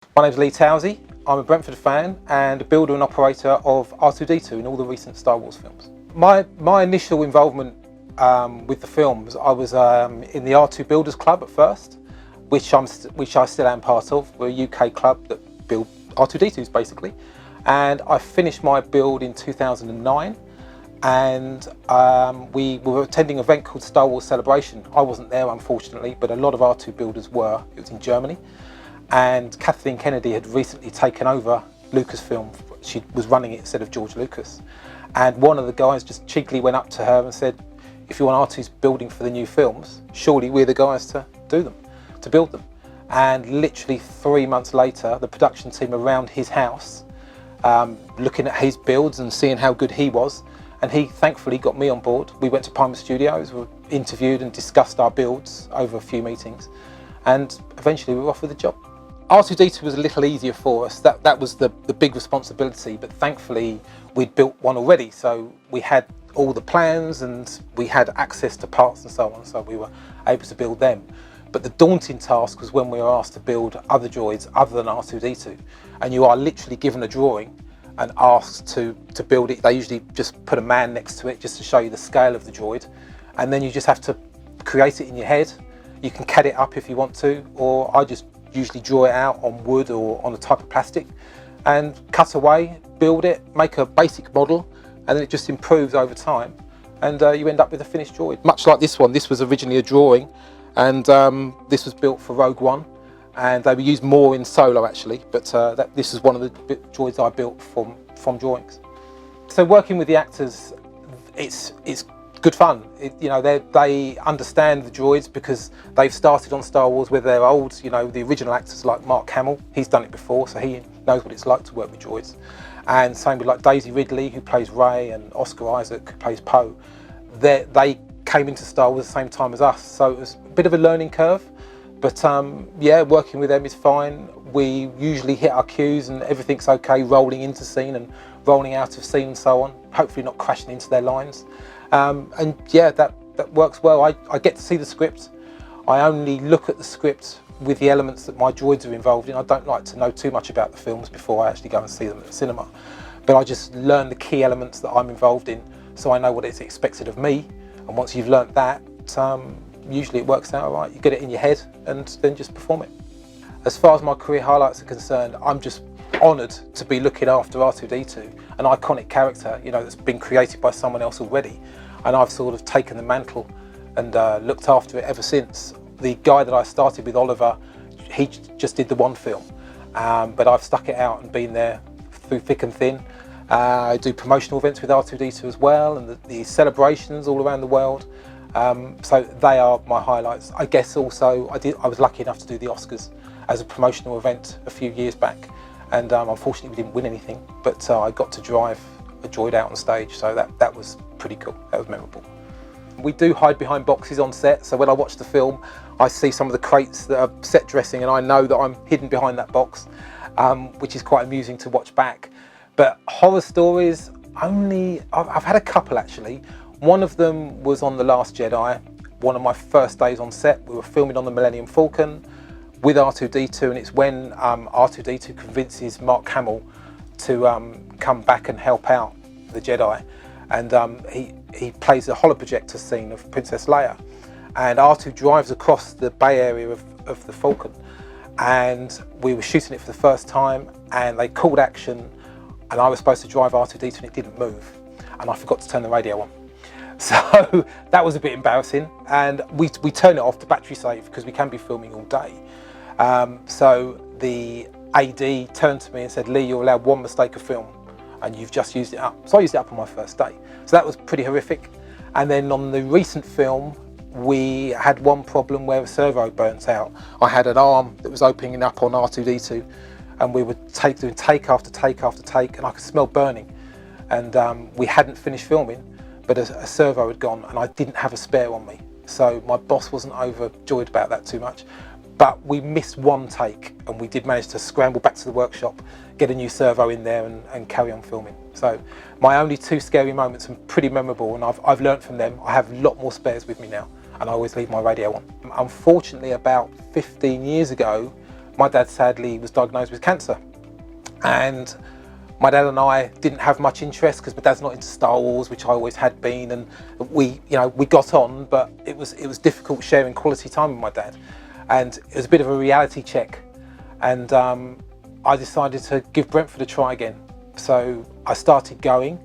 My name's Lee Towersey. I'm a Brentford fan and a builder and operator of R2-D2 in all the recent Star Wars films. My initial involvement with the films, I was in the R2 Builders Club at first, which I still am part of. We're a UK club that build R2-D2s basically. And I finished my build in 2009, and we were attending an event called Star Wars Celebration. I wasn't there unfortunately, but a lot of R2 builders were. It was in Germany. And Kathleen Kennedy had recently taken over Lucasfilm. She was running it instead of George Lucas. And one of the guys just cheekily went up to her and said, if you want R2's building for the new films, surely we're the guys to do them, to build them. And literally 3 months later, the production team around his house, looking at his builds and seeing how good he was, and he thankfully got me on board. We went to Primer Studios, we interviewed and discussed our builds over a few meetings, and eventually we were offered the job. R2-D2 was a little easier for us. That was the big responsibility, but thankfully we'd built one already, so we had all the plans and we had access to parts and so on, so we were able to build them. But the daunting task was when we were asked to build other droids other than R2-D2, and you are literally given a drawing and asked to build it. They usually just put a man next to it just to show you the scale of the droid, and then you just have to create it in your head. You can CAD it up if you want to, or I just usually draw it out on wood or on a type of plastic and cut away, build it, make a basic model, and then it just improves over time, and you end up with a finished droid. Much like this one, this was originally a drawing, and this was built for Rogue One, and they were used more in Solo actually, but this is one of the droids I built from drawings. So working with the actors, it's good fun. They understand the droids because they've started on Star Wars where they're old. The original actors like Mark Hamill, he's done it before, so he knows what it's like to work with droids. And same with like Daisy Ridley, who plays Rey, and Oscar Isaac, who plays Poe. They came into Star Wars at the same time as us, so it was a bit of a learning curve. But yeah, working with them is fine. We usually hit our cues and everything's okay, rolling into scene and rolling out of scene and so on, hopefully not crashing into their lines. And yeah, that works well. I get to see the script. I only look at the script with the elements that my droids are involved in. I don't like to know too much about the films before I actually go and see them at the cinema. But I just learn the key elements that I'm involved in, so I know what is expected of me. And once you've learnt that, usually it works out all right. You get it in your head and then just perform it. As far as my career highlights are concerned, I'm just honoured to be looking after R2-D2, an iconic character, that's been created by someone else already, and I've sort of taken the mantle and looked after it ever since. The guy that I started with, Oliver, he just did the one film, but I've stuck it out and been there through thick and thin. I do promotional events with R2-D2 as well, and the celebrations all around the world. So they are my highlights. I guess also I was lucky enough to do the Oscars as a promotional event a few years back, and unfortunately we didn't win anything, but I got to drive a droid out on stage, so that was pretty cool. That was memorable. We do hide behind boxes on set, so when I watch the film I see some of the crates that are set dressing and I know that I'm hidden behind that box, which is quite amusing to watch back. But horror stories, I've had a couple actually. One of them was on The Last Jedi, one of my first days on set. We were filming on the Millennium Falcon with R2-D2, and it's when R2-D2 convinces Mark Hamill to come back and help out the Jedi. And he plays a holoprojector scene of Princess Leia. And R2 drives across the bay area of the Falcon. And we were shooting it for the first time, and they called action, and I was supposed to drive R2-D2 and it didn't move. And I forgot to turn the radio on. So that was a bit embarrassing, and we turn it off to battery save because we can be filming all day. So the AD turned to me and said, "Lee, you're allowed one mistake of film and you've just used it up." So I used it up on my first day. So that was pretty horrific. And then on the recent film, we had one problem where a servo burnt out. I had an arm that was opening up on R2-D2, and we were doing take after take after take, and I could smell burning. And we hadn't finished filming, but a servo had gone and I didn't have a spare on me. So my boss wasn't overjoyed about that too much. But we missed one take, and we did manage to scramble back to the workshop, get a new servo in there and carry on filming. So my only two scary moments are pretty memorable, and I've learnt from them. I have a lot more spares with me now, and I always leave my radio on. Unfortunately, about 15 years ago, my dad sadly was diagnosed with cancer, and my dad and I didn't have much interest because my dad's not into Star Wars, which I always had been, and we got on, but it was difficult sharing quality time with my dad, and it was a bit of a reality check, and I decided to give Brentford a try again. So I started going,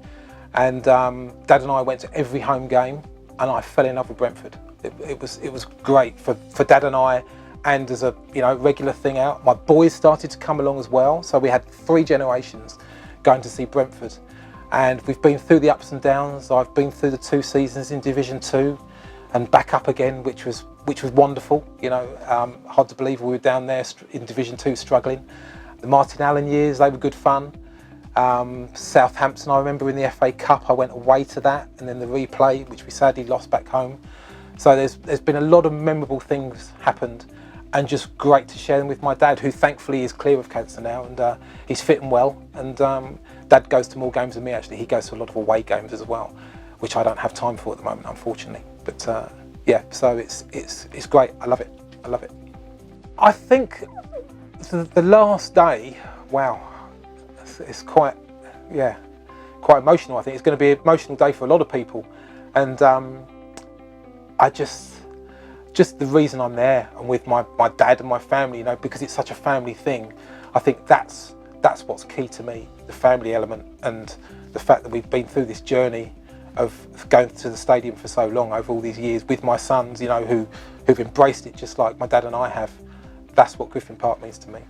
and Dad and I went to every home game, and I fell in love with Brentford. It was great for Dad and I, and as a regular thing out. My boys started to come along as well, so we had 3 generations going to see Brentford, and we've been through the ups and downs. I've been through the 2 seasons in Division 2 and back up again, which was wonderful. Hard to believe we were down there in Division 2 struggling. The Martin Allen years, they were good fun. Southampton, I remember in the FA Cup, I went away to that, and then the replay, which we sadly lost back home. So there's been a lot of memorable things happened, and just great to share them with my dad, who thankfully is clear of cancer now, and he's fit and well. And Dad goes to more games than me, actually. He goes to a lot of away games as well, which I don't have time for at the moment, unfortunately. But yeah, so it's great. I love it. I love it. I think the last day, wow, it's quite emotional. I think it's going to be an emotional day for a lot of people, and I just the reason I'm there and with my dad and my family, because it's such a family thing. I think that's what's key to me, the family element, and the fact that we've been through this journey of going to the stadium for so long over all these years with my sons, who've embraced it just like my dad and I have. That's what Griffin Park means to me.